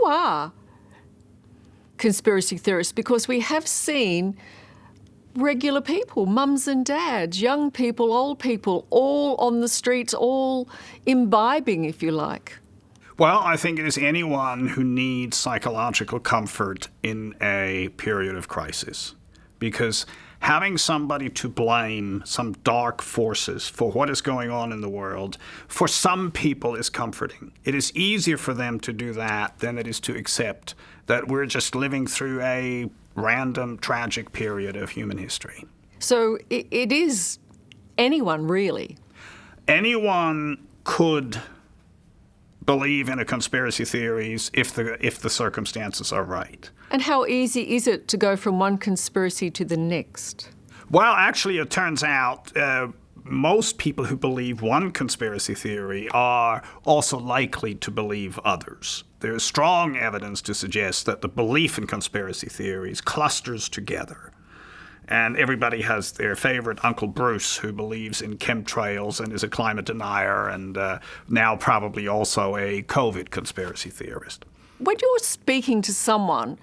who are conspiracy theorists? Because we have seen regular people, mums and dads, young people, old people, all on the streets, all imbibing, if you like. Well, I think it is anyone who needs psychological comfort in a period of crisis. Because having somebody to blame, some dark forces for what is going on in the world, for some people is comforting. It is easier for them to do that than it is to accept that we're just living through a random, tragic period of human history. So it is anyone, really? Anyone could believe in a conspiracy theories if the circumstances are right. And how easy is it to go from one conspiracy to the next? Well, actually, it turns out most people who believe one conspiracy theory are also likely to believe others. There is strong evidence to suggest that the belief in conspiracy theories clusters together. And everybody has their favorite Uncle Bruce who believes in chemtrails and is a climate denier and now probably also a COVID conspiracy theorist. When you're speaking to someone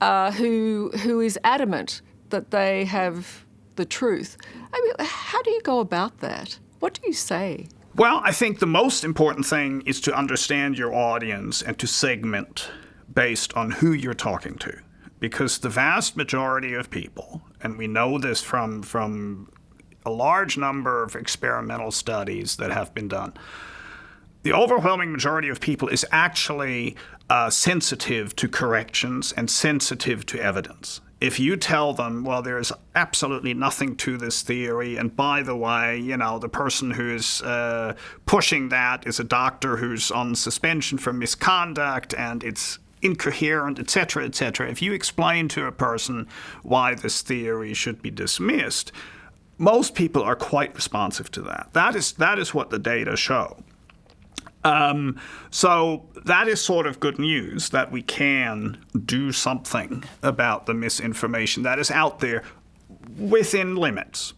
who is adamant that they have the truth, I mean, how do you go about that? What do you say? Well, I think the most important thing is to understand your audience and to segment based on who you're talking to. Because the vast majority of people, and we know this from a large number of experimental studies that have been done, the overwhelming majority of people is actually sensitive to corrections and sensitive to evidence. If you tell them, well, there's absolutely nothing to this theory, and by the way, you know, the person who's pushing that is a doctor who's on suspension for misconduct, and it's incoherent, etc., etc. If you explain to a person why this theory should be dismissed, most people are quite responsive to that. That is what the data show. So that is sort of good news that we can do something about the misinformation that is out there within limits.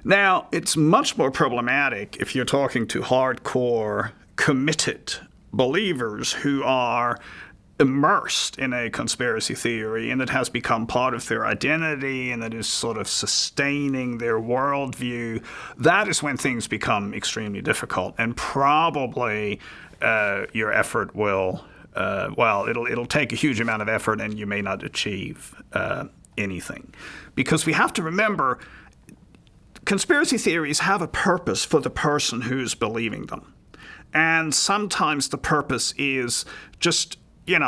Now, it's much more problematic if you're talking to hardcore, committed believers who are immersed in a conspiracy theory and it has become part of their identity and it is sort of sustaining their worldview. That is when things become extremely difficult, and probably your effort will, it'll take a huge amount of effort and you may not achieve anything. Because we have to remember, conspiracy theories have a purpose for the person who's believing them. And sometimes the purpose is just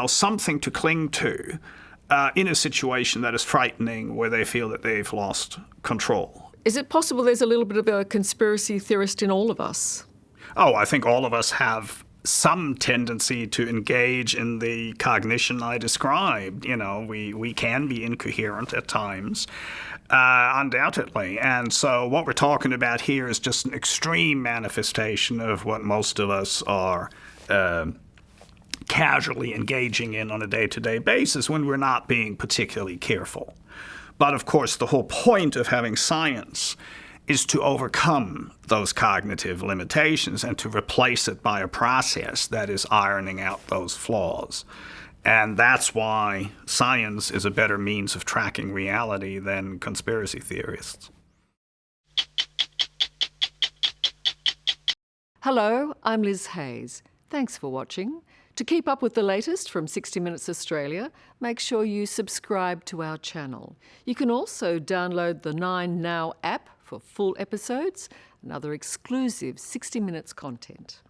something to cling to in a situation that is frightening where they feel that they've lost control. Is it possible there's a little bit of a conspiracy theorist in all of us? Oh, I think all of us have some tendency to engage in the cognition I described. We can be incoherent at times, undoubtedly. And so what we're talking about here is just an extreme manifestation of what most of us are casually engaging in on a day-to-day basis when we're not being particularly careful. But of course, the whole point of having science is to overcome those cognitive limitations and to replace it by a process that is ironing out those flaws. And that's why science is a better means of tracking reality than conspiracy theorists. Hello, I'm Liz Hayes. Thanks for watching. To keep up with the latest from 60 Minutes Australia, make sure you subscribe to our channel. You can also download the 9Now app for full episodes and other exclusive 60 Minutes content.